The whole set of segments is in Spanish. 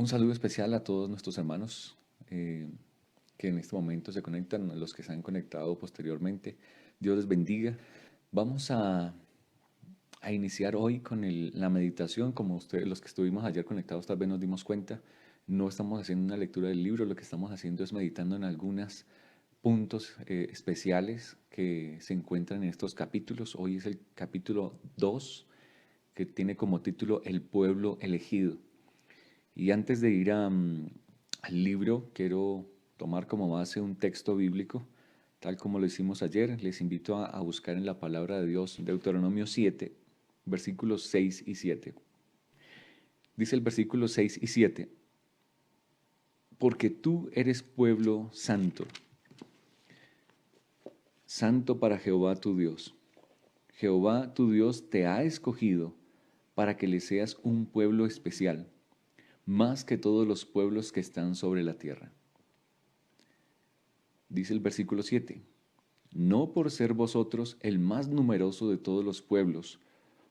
Un saludo especial a todos nuestros hermanos que en este momento se conectan, a los que se han conectado posteriormente. Dios les bendiga. Vamos a iniciar hoy con la meditación. Como ustedes, los que estuvimos ayer conectados, tal vez nos dimos cuenta. No estamos haciendo una lectura del libro, lo que estamos haciendo es meditando en algunos puntos especiales que se encuentran en estos capítulos. Hoy es el capítulo 2, que tiene como título El pueblo elegido. Y antes de ir al libro, quiero tomar como base un texto bíblico, tal como lo hicimos ayer. Les invito a buscar en la palabra de Dios, Deuteronomio 7, versículos 6 y 7. Dice el versículo 6 y 7: porque tú eres pueblo santo, santo para Jehová tu Dios. Jehová tu Dios te ha escogido para que le seas un pueblo especial, más que todos los pueblos que están sobre la tierra. Dice el versículo 7: no por ser vosotros el más numeroso de todos los pueblos,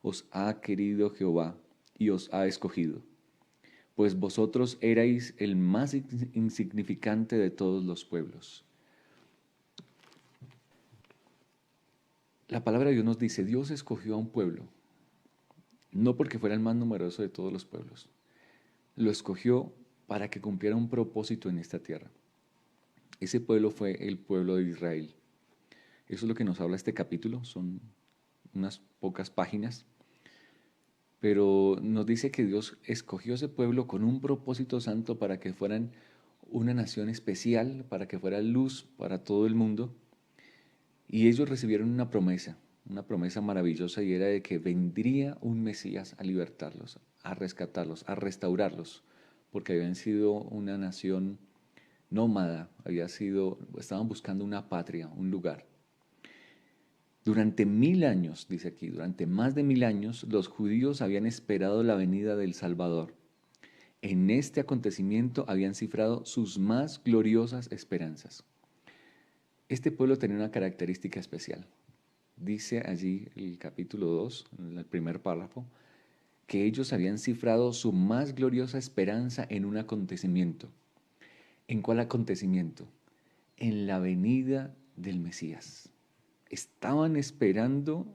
os ha querido Jehová y os ha escogido, pues vosotros erais el más insignificante de todos los pueblos. La palabra de Dios nos dice, Dios escogió a un pueblo, no porque fuera el más numeroso de todos los pueblos, lo escogió para que cumpliera un propósito en esta tierra. Ese pueblo fue el pueblo de Israel. Eso es lo que nos habla este capítulo, son unas pocas páginas, pero nos dice que Dios escogió ese pueblo con un propósito santo para que fueran una nación especial, para que fuera luz para todo el mundo. Y ellos recibieron una promesa maravillosa, y era de que vendría un Mesías a libertarlos, a rescatarlos, a restaurarlos, porque habían sido una nación nómada, estaban buscando una patria, un lugar. Durante 1000 años, dice aquí, durante más de 1000 años, los judíos habían esperado la venida del Salvador. En este acontecimiento habían cifrado sus más gloriosas esperanzas. Este pueblo tenía una característica especial. Dice allí el capítulo 2, en el primer párrafo, que ellos habían cifrado su más gloriosa esperanza en un acontecimiento. ¿En cuál acontecimiento? En la venida del Mesías. Estaban esperando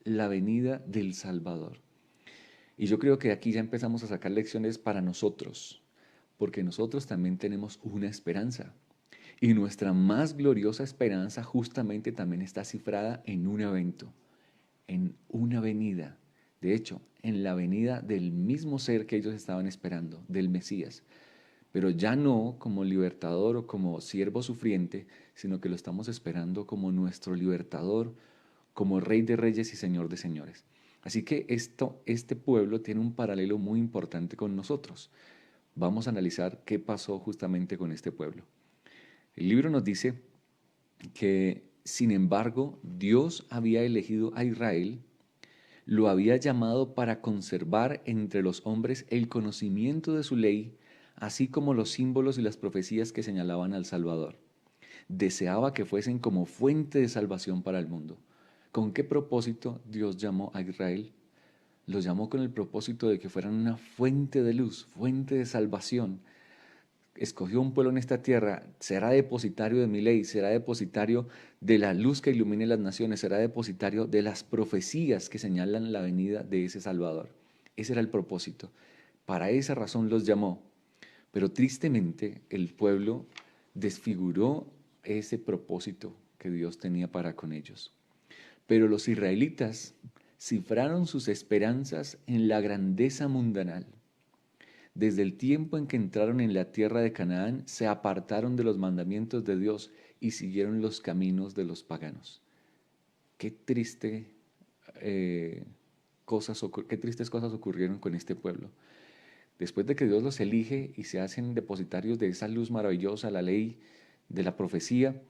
la venida del Salvador. Y yo creo que aquí ya empezamos a sacar lecciones para nosotros, porque nosotros también tenemos una esperanza. Y nuestra más gloriosa esperanza justamente también está cifrada en un evento, en una venida. De hecho, en la venida del mismo ser que ellos estaban esperando, del Mesías. Pero ya no como libertador o como siervo sufriente, sino que lo estamos esperando como nuestro libertador, como Rey de Reyes y Señor de Señores. Así que este pueblo tiene un paralelo muy importante con nosotros. Vamos a analizar qué pasó justamente con este pueblo. El libro nos dice que, sin embargo, Dios había elegido a Israel, lo había llamado para conservar entre los hombres el conocimiento de su ley, así como los símbolos y las profecías que señalaban al Salvador. Deseaba que fuesen como fuente de salvación para el mundo. ¿Con qué propósito Dios llamó a Israel? Los llamó con el propósito de que fueran una fuente de luz, fuente de salvación. Escogió un pueblo en esta tierra, será depositario de mi ley, será depositario de la luz que ilumine las naciones, será depositario de las profecías que señalan la venida de ese Salvador. Ese era el propósito. Para esa razón los llamó. Pero tristemente el pueblo desfiguró ese propósito que Dios tenía para con ellos. Pero los israelitas cifraron sus esperanzas en la grandeza mundanal. Desde el tiempo en que entraron en la tierra de Canaán, se apartaron de los mandamientos de Dios y siguieron los caminos de los paganos. Qué triste, qué tristes cosas ocurrieron con este pueblo. Después de que Dios los elige y se hacen depositarios de esa luz maravillosa, la ley de la profecía,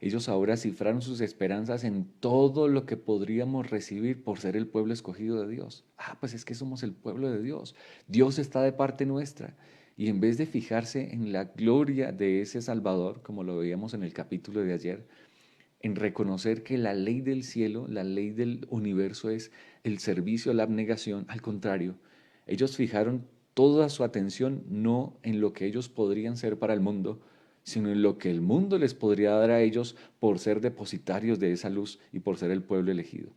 ellos ahora cifraron sus esperanzas en todo lo que podríamos recibir por ser el pueblo escogido de Dios. Pues es que somos el pueblo de Dios. Dios está de parte nuestra. Y en vez de fijarse en la gloria de ese Salvador, como lo veíamos en el capítulo de ayer, en reconocer que la ley del cielo, la ley del universo es el servicio, la abnegación, al contrario, ellos fijaron toda su atención no en lo que ellos podrían ser para el mundo, sino en lo que el mundo les podría dar a ellos por ser depositarios de esa luz y por ser el pueblo elegido.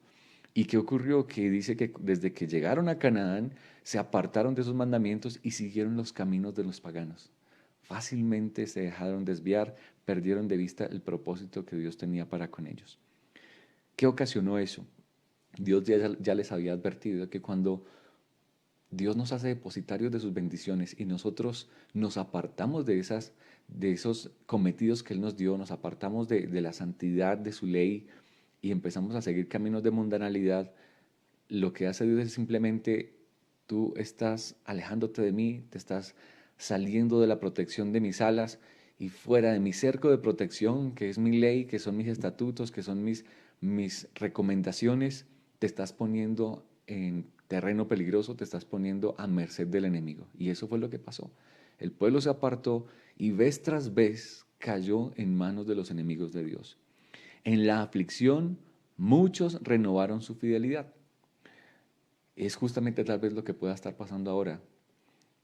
¿Y qué ocurrió? Que dice que desde que llegaron a Canaán, se apartaron de esos mandamientos y siguieron los caminos de los paganos. Fácilmente se dejaron desviar, perdieron de vista el propósito que Dios tenía para con ellos. ¿Qué ocasionó eso? Dios ya les había advertido que cuando Dios nos hace depositarios de sus bendiciones y nosotros nos apartamos de esos cometidos que Él nos dio, nos apartamos de la santidad de su ley y empezamos a seguir caminos de mundanalidad, lo que hace Dios es simplemente tú estás alejándote de mí, te estás saliendo de la protección de mis alas y fuera de mi cerco de protección, que es mi ley, que son mis estatutos, que son mis recomendaciones, te estás poniendo en terreno peligroso, te estás poniendo a merced del enemigo. Y eso fue lo que pasó. El pueblo se apartó y vez tras vez cayó en manos de los enemigos de Dios. En la aflicción, muchos renovaron su fidelidad. Es justamente tal vez lo que pueda estar pasando ahora.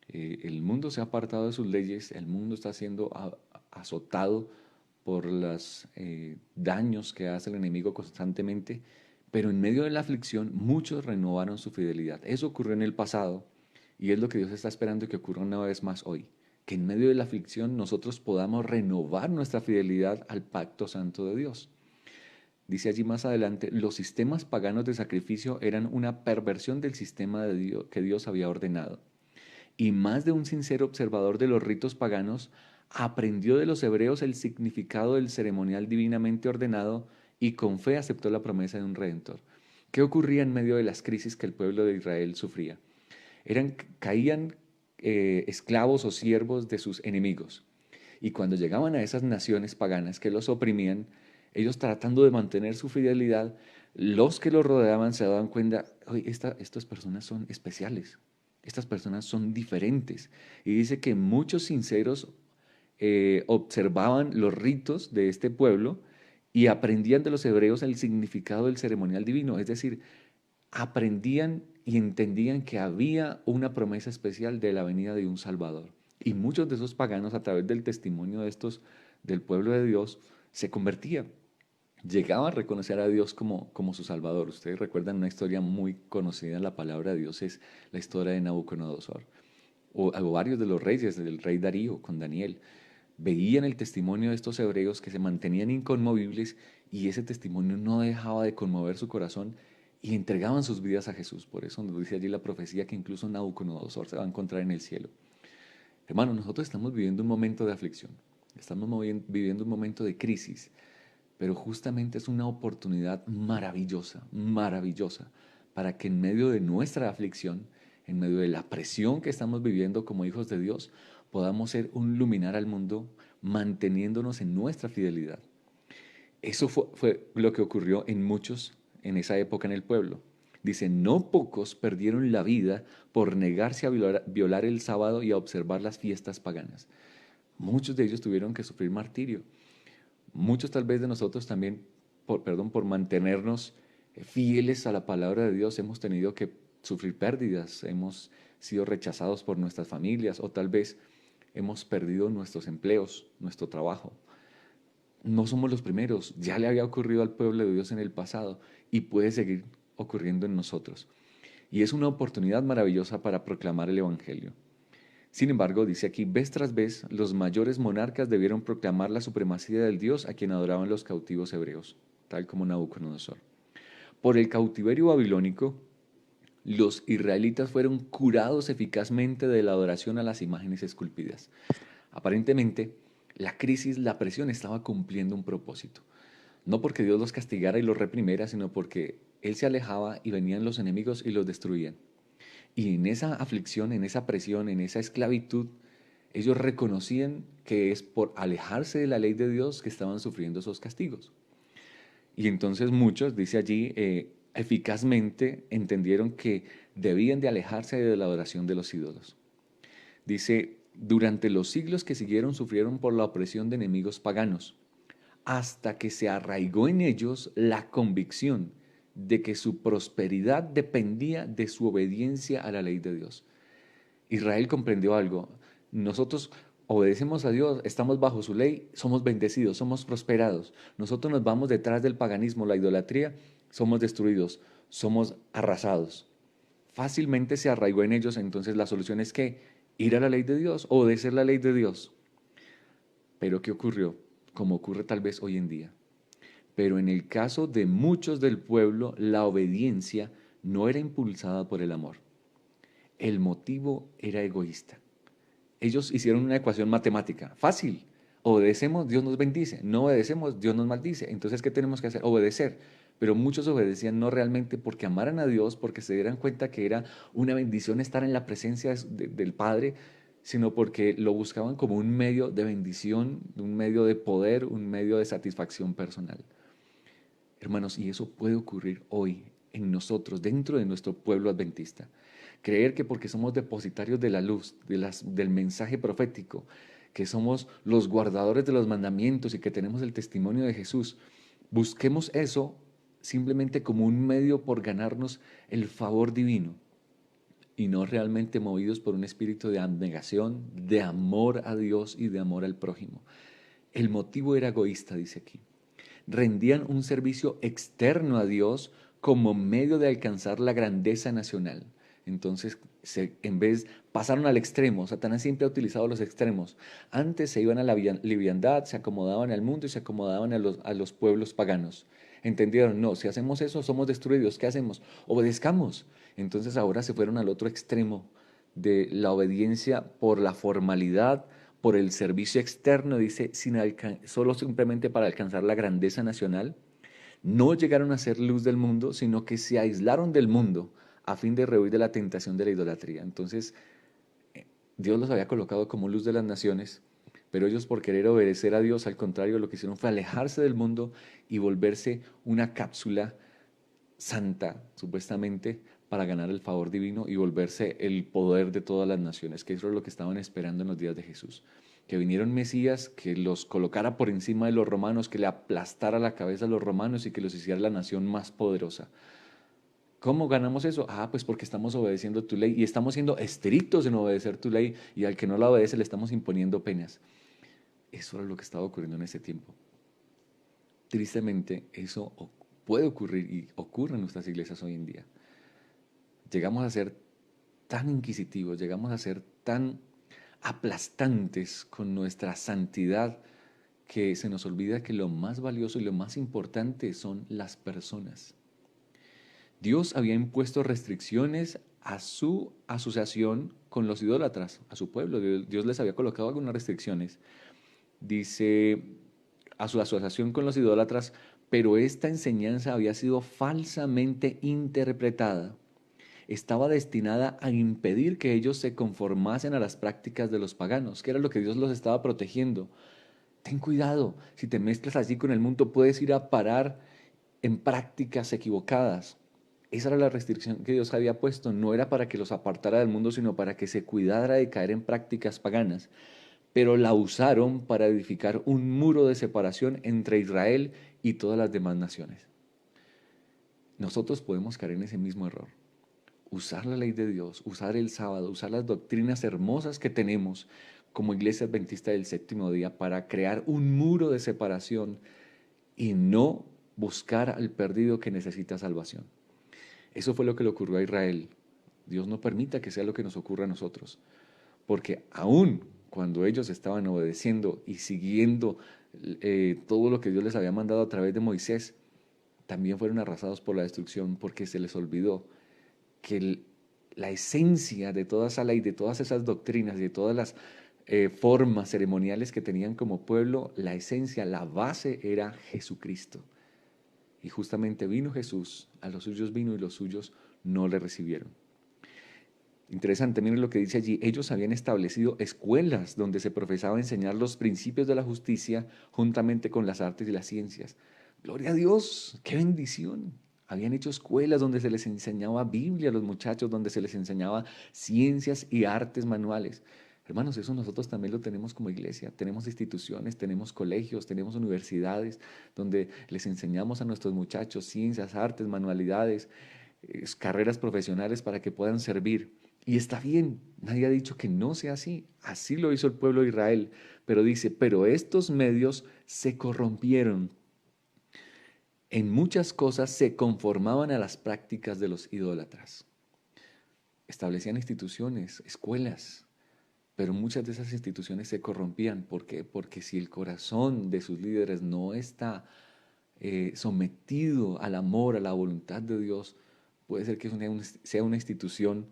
El mundo se ha apartado de sus leyes, el mundo está siendo azotado por los daños que hace el enemigo constantemente, pero en medio de la aflicción muchos renovaron su fidelidad. Eso ocurrió en el pasado y es lo que Dios está esperando que ocurra una vez más hoy. Que en medio de la aflicción nosotros podamos renovar nuestra fidelidad al pacto santo de Dios. Dice allí más adelante, los sistemas paganos de sacrificio eran una perversión del sistema de Dios, que Dios había ordenado. Y más de un sincero observador de los ritos paganos aprendió de los hebreos el significado del ceremonial divinamente ordenado y con fe aceptó la promesa de un redentor. ¿Qué ocurría en medio de las crisis que el pueblo de Israel sufría? Caían esclavos o siervos de sus enemigos. Y cuando llegaban a esas naciones paganas que los oprimían, ellos tratando de mantener su fidelidad, los que los rodeaban se daban cuenta, oye, estas personas son especiales, estas personas son diferentes. Y dice que muchos sinceros observaban los ritos de este pueblo y aprendían de los hebreos el significado del ceremonial divino, es decir, aprendían y entendían que había una promesa especial de la venida de un Salvador. Y muchos de esos paganos, a través del testimonio de estos del pueblo de Dios, se convertían. Llegaban a reconocer a Dios como su Salvador. Ustedes recuerdan una historia muy conocida en la palabra de Dios, es la historia de Nabucodonosor. O varios de los reyes, del rey Darío con Daniel, veían el testimonio de estos hebreos que se mantenían inconmovibles y ese testimonio no dejaba de conmover su corazón y entregaban sus vidas a Jesús. Por eso nos dice allí la profecía que incluso Nabucodonosor se va a encontrar en el cielo. Hermanos, nosotros estamos viviendo un momento de aflicción, estamos viviendo un momento de crisis, pero justamente es una oportunidad maravillosa, maravillosa, para que en medio de nuestra aflicción, en medio de la presión que estamos viviendo como hijos de Dios, podamos ser un luminar al mundo manteniéndonos en nuestra fidelidad. Eso fue lo que ocurrió en muchos en esa época en el pueblo. Dice, no pocos perdieron la vida por negarse a violar el sábado y a observar las fiestas paganas. Muchos de ellos tuvieron que sufrir martirio. Muchos tal vez de nosotros también, por mantenernos fieles a la palabra de Dios, hemos tenido que sufrir pérdidas, hemos sido rechazados por nuestras familias o tal vez hemos perdido nuestros empleos, nuestro trabajo. No somos los primeros, ya le había ocurrido al pueblo de Dios en el pasado y puede seguir ocurriendo en nosotros. Y es una oportunidad maravillosa para proclamar el Evangelio. Sin embargo, dice aquí, vez tras vez, los mayores monarcas debieron proclamar la supremacía del Dios a quien adoraban los cautivos hebreos, tal como Nabucodonosor. Por el cautiverio babilónico, los israelitas fueron curados eficazmente de la adoración a las imágenes esculpidas. Aparentemente, la crisis, la presión estaba cumpliendo un propósito. No porque Dios los castigara y los reprimiera, sino porque Él se alejaba y venían los enemigos y los destruían. Y en esa aflicción, en esa presión, en esa esclavitud, ellos reconocían que es por alejarse de la ley de Dios que estaban sufriendo esos castigos. Y entonces muchos, dice allí, eficazmente entendieron que debían de alejarse de la adoración de los ídolos. Dice, durante los siglos que siguieron sufrieron por la opresión de enemigos paganos, hasta que se arraigó en ellos la convicción de que su prosperidad dependía de su obediencia a la ley de Dios. Israel comprendió algo. Nosotros obedecemos a Dios, estamos bajo su ley, somos bendecidos, somos prosperados. Nosotros nos vamos detrás del paganismo, la idolatría, somos destruidos, somos arrasados. Fácilmente se arraigó en ellos, entonces la solución es que ir a la ley de Dios, obedecer la ley de Dios. Pero ¿qué ocurrió? Como ocurre tal vez hoy en día. Pero en el caso de muchos del pueblo, la obediencia no era impulsada por el amor. El motivo era egoísta. Ellos hicieron una ecuación matemática. Fácil. Obedecemos, Dios nos bendice. No obedecemos, Dios nos maldice. Entonces, ¿qué tenemos que hacer? Obedecer. Pero muchos obedecían no realmente porque amaran a Dios, porque se dieran cuenta que era una bendición estar en la presencia del Padre, sino porque lo buscaban como un medio de bendición, un medio de poder, un medio de satisfacción personal. Hermanos, y eso puede ocurrir hoy en nosotros, dentro de nuestro pueblo adventista. Creer que porque somos depositarios de la luz, del mensaje profético, que somos los guardadores de los mandamientos y que tenemos el testimonio de Jesús, busquemos eso simplemente como un medio por ganarnos el favor divino y no realmente movidos por un espíritu de abnegación, de amor a Dios y de amor al prójimo. El motivo era egoísta, dice aquí. Rendían un servicio externo a Dios como medio de alcanzar la grandeza nacional. Entonces, en vez, pasaron al extremo. Satanás siempre ha utilizado los extremos. Antes se iban a la liviandad, se acomodaban al mundo y se acomodaban a los pueblos paganos. Entendieron, no, si hacemos eso somos destruidos. ¿Qué hacemos? Obedezcamos. Entonces ahora se fueron al otro extremo de la obediencia por la formalidad, por el servicio externo, dice, solo simplemente para alcanzar la grandeza nacional. No llegaron a ser luz del mundo, sino que se aislaron del mundo a fin de rehuir de la tentación de la idolatría. Entonces, Dios los había colocado como luz de las naciones, pero ellos por querer obedecer a Dios, al contrario, lo que hicieron fue alejarse del mundo y volverse una cápsula santa, supuestamente, para ganar el favor divino y volverse el poder de todas las naciones, que eso es lo que estaban esperando en los días de Jesús. Que viniera un Mesías que los colocara por encima de los romanos, que le aplastara la cabeza a los romanos y que los hiciera la nación más poderosa. ¿Cómo ganamos eso? Ah, pues porque estamos obedeciendo tu ley y estamos siendo estrictos en obedecer tu ley y al que no la obedece le estamos imponiendo penas. Eso era lo que estaba ocurriendo en ese tiempo. Tristemente, eso puede ocurrir y ocurre en nuestras iglesias hoy en día. Llegamos a ser tan inquisitivos, llegamos a ser tan aplastantes con nuestra santidad que se nos olvida que lo más valioso y lo más importante son las personas. Dios había impuesto restricciones a su asociación con los idólatras, a su pueblo. Dios les había colocado algunas restricciones. Dice, a su asociación con los idólatras, pero esta enseñanza había sido falsamente interpretada. Estaba destinada a impedir que ellos se conformasen a las prácticas de los paganos, que era lo que Dios los estaba protegiendo. Ten cuidado, si te mezclas así con el mundo puedes ir a parar en prácticas equivocadas. Esa era la restricción que Dios había puesto, no era para que los apartara del mundo, sino para que se cuidara de caer en prácticas paganas. Pero la usaron para edificar un muro de separación entre Israel y todas las demás naciones. Nosotros podemos caer en ese mismo error. Usar la ley de Dios, usar el sábado, usar las doctrinas hermosas que tenemos como iglesia adventista del séptimo día para crear un muro de separación y no buscar al perdido que necesita salvación. Eso fue lo que le ocurrió a Israel. Dios no permita que sea lo que nos ocurra a nosotros, porque aún cuando ellos estaban obedeciendo y siguiendo todo lo que Dios les había mandado a través de Moisés, también fueron arrasados por la destrucción porque se les olvidó que la esencia de toda esa ley, de todas esas doctrinas, de todas las formas ceremoniales que tenían como pueblo, la esencia, la base era Jesucristo. Y justamente vino Jesús, a los suyos vino y los suyos no le recibieron. Interesante, miren lo que dice allí. Ellos habían establecido escuelas donde se profesaba enseñar los principios de la justicia juntamente con las artes y las ciencias. Gloria a Dios, qué bendición. Habían hecho escuelas donde se les enseñaba Biblia a los muchachos, donde se les enseñaba ciencias y artes manuales. Hermanos, eso nosotros también lo tenemos como iglesia. Tenemos instituciones, tenemos colegios, tenemos universidades donde les enseñamos a nuestros muchachos ciencias, artes, manualidades, carreras profesionales para que puedan servir. Y está bien, nadie ha dicho que no sea así. Así lo hizo el pueblo de Israel. Pero dice, pero estos medios se corrompieron. En muchas cosas se conformaban a las prácticas de los idólatras. Establecían instituciones, escuelas, pero muchas de esas instituciones se corrompían. ¿Por qué? Porque si el corazón de sus líderes no está sometido al amor, a la voluntad de Dios, puede ser que sea una institución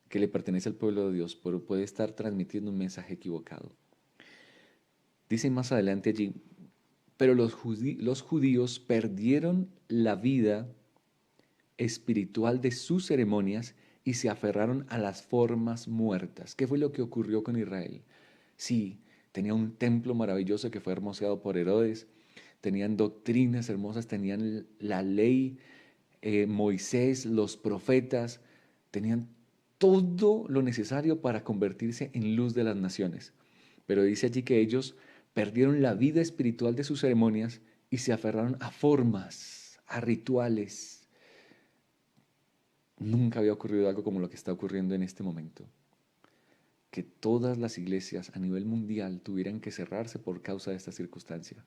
que le pertenece al pueblo de Dios, pero puede estar transmitiendo un mensaje equivocado. Dice más adelante allí, pero los judíos perdieron la vida espiritual de sus ceremonias y se aferraron a las formas muertas. ¿Qué fue lo que ocurrió con Israel? Sí, tenía un templo maravilloso que fue hermoseado por Herodes, tenían doctrinas hermosas, tenían la ley, Moisés, los profetas, tenían todo lo necesario para convertirse en luz de las naciones. Pero dice allí que ellos perdieron la vida espiritual de sus ceremonias y se aferraron a formas, a rituales. Nunca había ocurrido algo como lo que está ocurriendo en este momento. Que todas las iglesias a nivel mundial tuvieran que cerrarse por causa de esta circunstancia.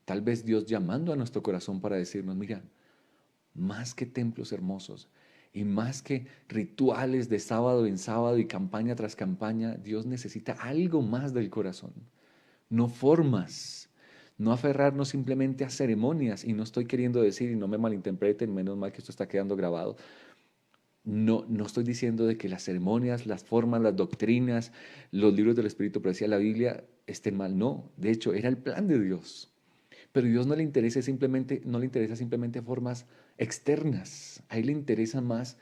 Tal vez Dios llamando a nuestro corazón para decirnos, mira, más que templos hermosos y más que rituales de sábado en sábado y campaña tras campaña, Dios necesita algo más del corazón, no formas, no aferrarnos simplemente a ceremonias. Y no estoy queriendo decir, y no me malinterpreten, menos mal que esto está quedando grabado, no estoy diciendo de que las ceremonias, las formas, las doctrinas, los libros del Espíritu, pero decía la Biblia, estén mal. No, de hecho, era el plan de Dios. Pero a Dios no le interesa simplemente formas externas. A Él le interesan más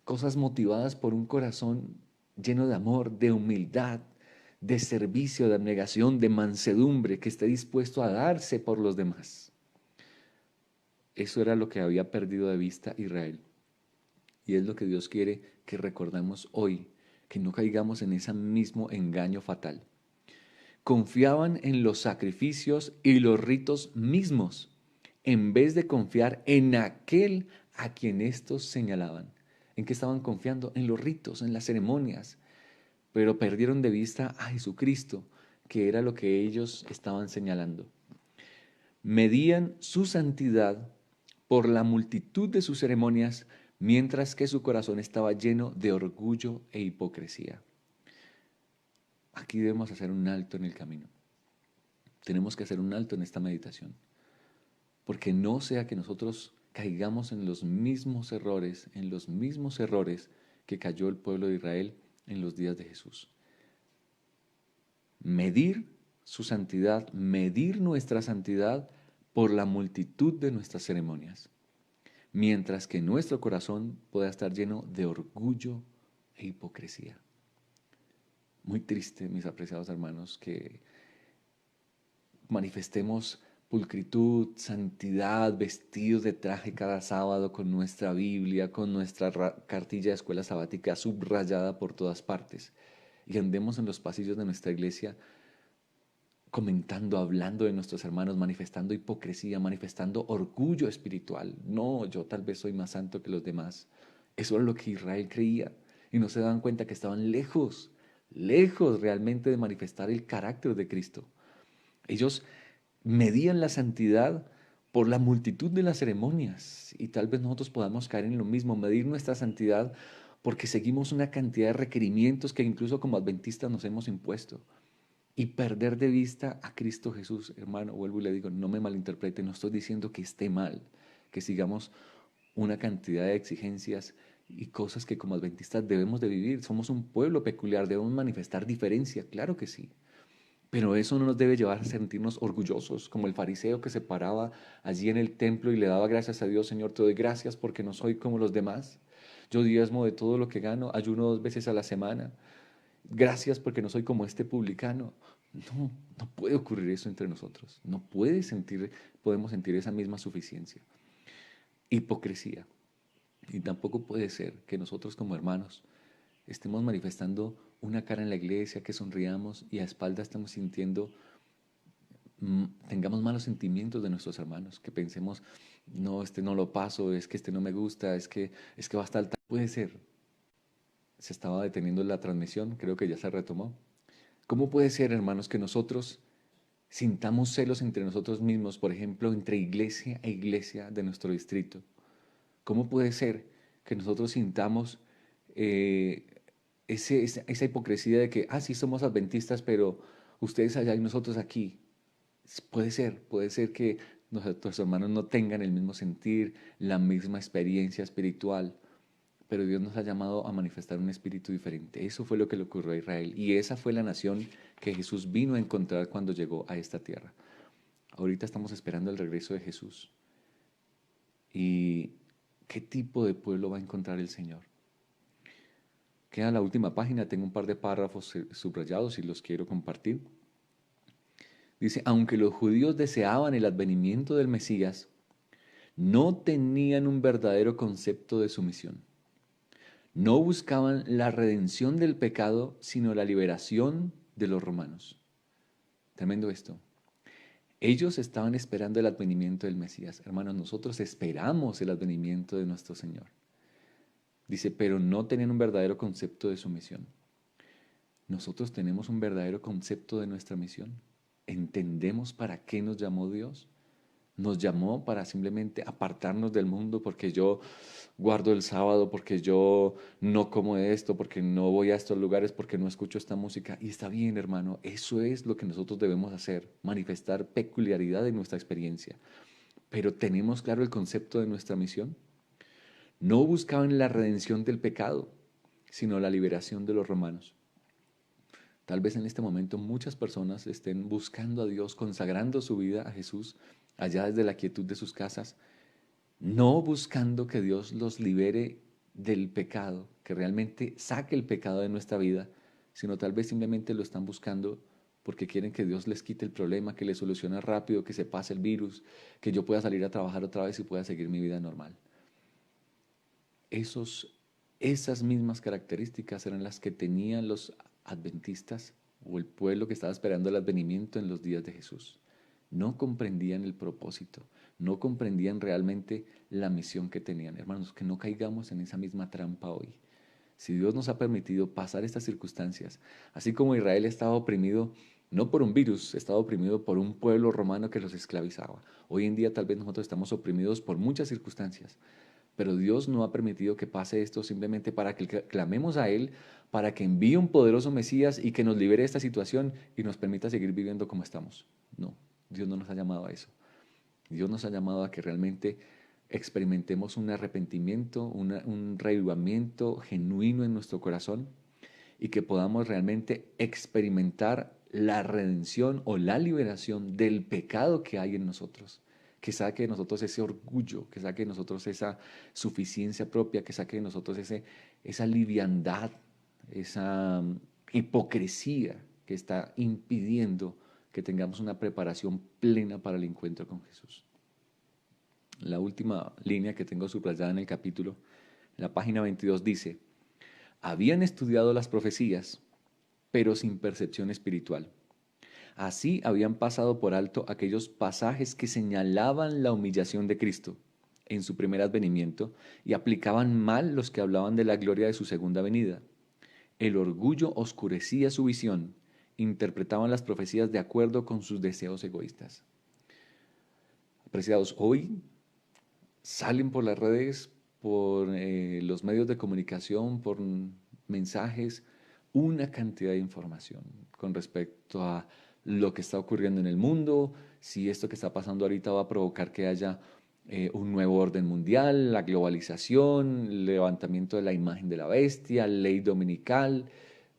cosas motivadas por un corazón lleno de amor, de humildad, de servicio, de abnegación, de mansedumbre, que esté dispuesto a darse por los demás. Eso era lo que había perdido de vista Israel. Y es lo que Dios quiere que recordemos hoy, que no caigamos en ese mismo engaño fatal. Confiaban en los sacrificios y los ritos mismos, en vez de confiar en aquel a quien estos señalaban. ¿En qué estaban confiando? En los ritos, en las ceremonias, pero perdieron de vista a Jesucristo, que era lo que ellos estaban señalando. Medían su santidad por la multitud de sus ceremonias, mientras que su corazón estaba lleno de orgullo e hipocresía. Aquí debemos hacer un alto en el camino. Tenemos que hacer un alto en esta meditación, porque no sea que nosotros caigamos en los mismos errores que cayó el pueblo de Israel en los días de Jesús. Medir su santidad, medir nuestra santidad por la multitud de nuestras ceremonias, mientras que nuestro corazón pueda estar lleno de orgullo e hipocresía. Muy triste, mis apreciados hermanos, que manifestemos pulcritud, santidad, vestidos de traje cada sábado con nuestra Biblia, con nuestra cartilla de escuela sabática subrayada por todas partes, y andemos en los pasillos de nuestra iglesia comentando, hablando de nuestros hermanos, manifestando hipocresía, manifestando orgullo espiritual. No, yo tal vez soy más santo que los demás. Eso era lo que Israel creía y no se daban cuenta que estaban lejos, lejos realmente de manifestar el carácter de Cristo. Ellos medían la santidad por la multitud de las ceremonias y tal vez nosotros podamos caer en lo mismo, medir nuestra santidad porque seguimos una cantidad de requerimientos que incluso como adventistas nos hemos impuesto y perder de vista a Cristo Jesús. Hermano, vuelvo y le digo, no me malinterprete, no estoy diciendo que esté mal, que sigamos una cantidad de exigencias y cosas que como adventistas debemos de vivir. Somos un pueblo peculiar, debemos manifestar diferencia, claro que sí. Pero eso no nos debe llevar a sentirnos orgullosos, como el fariseo que se paraba allí en el templo y le daba gracias a Dios: Señor, te doy gracias porque no soy como los demás. Yo diezmo de todo lo que gano, ayuno 2 veces a la semana. Gracias porque no soy como este publicano. No, no puede ocurrir eso entre nosotros. Podemos sentir esa misma suficiencia. Hipocresía. Y tampoco puede ser que nosotros como hermanos estemos manifestando una cara en la iglesia, que sonriamos y a espaldas estamos sintiendo, tengamos malos sentimientos de nuestros hermanos, que pensemos, no, este no lo paso, es que este no me gusta, es que va a estar tal. Puede ser. se estaba deteniendo la transmisión, creo que ya se retomó. ¿Cómo puede ser, hermanos, que nosotros sintamos celos entre nosotros mismos, por ejemplo, entre iglesia e iglesia de nuestro distrito? ¿Cómo puede ser que nosotros sintamos eh, esa hipocresía de que, sí, somos adventistas, pero ustedes allá y nosotros aquí? Puede ser que nuestros hermanos no tengan el mismo sentir, la misma experiencia espiritual, pero Dios nos ha llamado a manifestar un espíritu diferente. Eso fue lo que le ocurrió a Israel y esa fue la nación que Jesús vino a encontrar cuando llegó a esta tierra. Ahorita estamos esperando el regreso de Jesús. ¿Y qué tipo de pueblo va a encontrar el Señor? Queda la última página, tengo un par de párrafos subrayados y los quiero compartir. Dice, aunque los judíos deseaban el advenimiento del Mesías, no tenían un verdadero concepto de su misión. No buscaban la redención del pecado, sino la liberación de los romanos. Tremendo esto. Ellos estaban esperando el advenimiento del Mesías. Hermanos, nosotros esperamos el advenimiento de nuestro Señor. Dice, pero no tenían un verdadero concepto de su misión. Nosotros tenemos un verdadero concepto de nuestra misión. ¿Entendemos para qué nos llamó Dios? Nos llamó para simplemente apartarnos del mundo porque yo guardo el sábado, porque yo no como esto, porque no voy a estos lugares, porque no escucho esta música. Y está bien, hermano, eso es lo que nosotros debemos hacer, manifestar peculiaridad en nuestra experiencia. Pero ¿tenemos claro el concepto de nuestra misión? No buscaban la redención del pecado, sino la liberación de los romanos. Tal vez en este momento muchas personas estén buscando a Dios, consagrando su vida a Jesús, allá desde la quietud de sus casas, no buscando que Dios los libere del pecado, que realmente saque el pecado de nuestra vida, sino tal vez simplemente lo están buscando porque quieren que Dios les quite el problema, que les solucione rápido, que se pase el virus, que yo pueda salir a trabajar otra vez y pueda seguir mi vida normal. Esas mismas características eran las que tenían los adventistas o el pueblo que estaba esperando el advenimiento en los días de Jesús. No comprendían el propósito, no comprendían realmente la misión que tenían. Hermanos, que no caigamos en esa misma trampa hoy. Si Dios nos ha permitido pasar estas circunstancias, así como Israel estaba oprimido no por un virus, estaba oprimido por un pueblo romano que los esclavizaba. Hoy en día tal vez nosotros estamos oprimidos por muchas circunstancias, pero Dios no ha permitido que pase esto simplemente para que clamemos a Él, para que envíe un poderoso Mesías y que nos libere de esta situación y nos permita seguir viviendo como estamos. No, Dios no nos ha llamado a eso. Dios nos ha llamado a que realmente experimentemos un arrepentimiento, un reavivamiento genuino en nuestro corazón y que podamos realmente experimentar la redención o la liberación del pecado que hay en nosotros, que saque de nosotros ese orgullo, que saque de nosotros esa suficiencia propia, que saque de nosotros esa liviandad, esa hipocresía que está impidiendo que tengamos una preparación plena para el encuentro con Jesús. La última línea que tengo subrayada en el capítulo, la página 22 dice, habían estudiado las profecías, pero sin percepción espiritual. Así habían pasado por alto aquellos pasajes que señalaban la humillación de Cristo en su primer advenimiento y aplicaban mal los que hablaban de la gloria de su segunda venida. El orgullo oscurecía su visión, interpretaban las profecías de acuerdo con sus deseos egoístas. Apreciados, hoy salen por las redes, por los medios de comunicación, por mensajes, una cantidad de información con respecto a lo que está ocurriendo en el mundo, si esto que está pasando ahorita va a provocar que haya un nuevo orden mundial, la globalización, el levantamiento de la imagen de la bestia, ley dominical,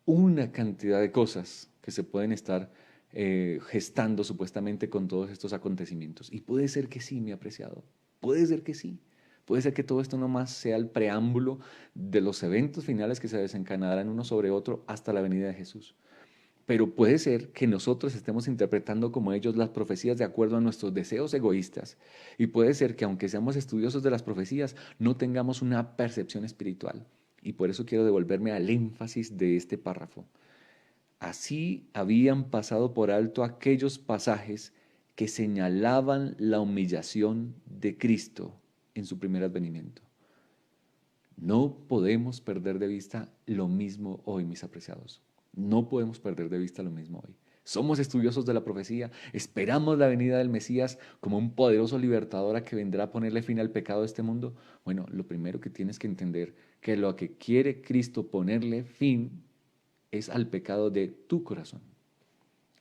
una cantidad de cosas que se pueden estar gestando supuestamente con todos estos acontecimientos. Y puede ser que sí, mi apreciado, puede ser que sí. Puede ser que todo esto nomás sea el preámbulo de los eventos finales que se desencadenarán uno sobre otro hasta la venida de Jesús. Pero puede ser que nosotros estemos interpretando como ellos las profecías de acuerdo a nuestros deseos egoístas. Y puede ser que aunque seamos estudiosos de las profecías, no tengamos una percepción espiritual. Y por eso quiero devolverme al énfasis de este párrafo. Así habían pasado por alto aquellos pasajes que señalaban la humillación de Cristo en su primer advenimiento. No podemos perder de vista lo mismo hoy, mis apreciados. No podemos perder de vista lo mismo hoy. Somos estudiosos de la profecía, esperamos la venida del Mesías como un poderoso libertador a que vendrá a ponerle fin al pecado de este mundo. Bueno, lo primero que tienes que entender que lo que quiere Cristo ponerle fin es al pecado de tu corazón.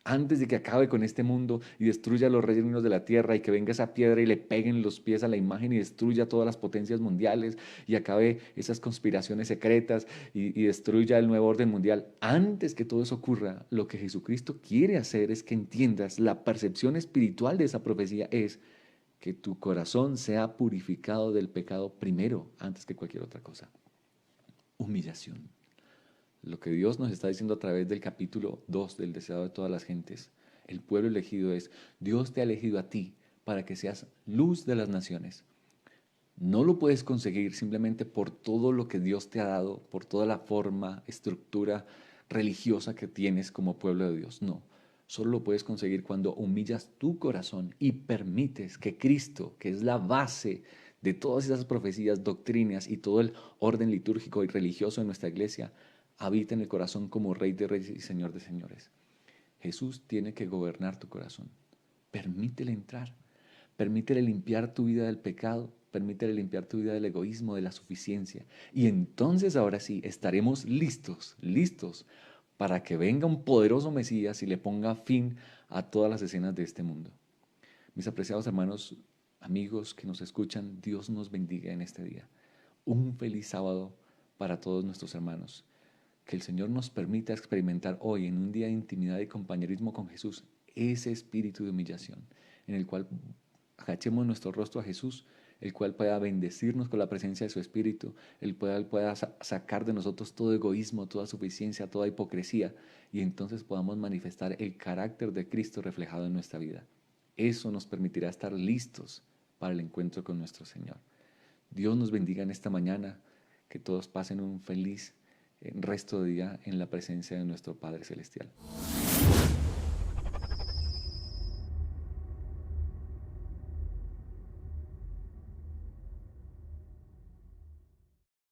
Antes de que acabe con este mundo y destruya los reinos de la tierra y que venga esa piedra y le peguen los pies a la imagen y destruya todas las potencias mundiales y acabe esas conspiraciones secretas y destruya el nuevo orden mundial, antes que todo eso ocurra, lo que Jesucristo quiere hacer es que entiendas la percepción espiritual de esa profecía es que tu corazón sea purificado del pecado primero, antes que cualquier otra cosa. Humillación. Lo que Dios nos está diciendo a través del capítulo 2 del deseado de todas las gentes, el pueblo elegido es, Dios te ha elegido a ti para que seas luz de las naciones. No lo puedes conseguir simplemente por todo lo que Dios te ha dado, por toda la forma, estructura religiosa que tienes como pueblo de Dios. No, solo lo puedes conseguir cuando humillas tu corazón y permites que Cristo, que es la base de todas esas profecías, doctrinas y todo el orden litúrgico y religioso de nuestra iglesia, habita en el corazón como Rey de Reyes y Señor de Señores. Jesús tiene que gobernar tu corazón. Permítele entrar. Permítele limpiar tu vida del pecado. Permítele limpiar tu vida del egoísmo, de la suficiencia. Y entonces ahora sí estaremos listos para que venga un poderoso Mesías y le ponga fin a todas las escenas de este mundo. Mis apreciados hermanos, amigos que nos escuchan, Dios nos bendiga en este día. Un feliz sábado para todos nuestros hermanos. Que el Señor nos permita experimentar hoy, en un día de intimidad y compañerismo con Jesús, ese espíritu de humillación, en el cual agachemos nuestro rostro a Jesús, el cual pueda bendecirnos con la presencia de su espíritu, el cual pueda sacar de nosotros todo egoísmo, toda suficiencia, toda hipocresía, y entonces podamos manifestar el carácter de Cristo reflejado en nuestra vida. Eso nos permitirá estar listos para el encuentro con nuestro Señor. Dios nos bendiga en esta mañana, que todos pasen un feliz resto de día en la presencia de nuestro Padre Celestial.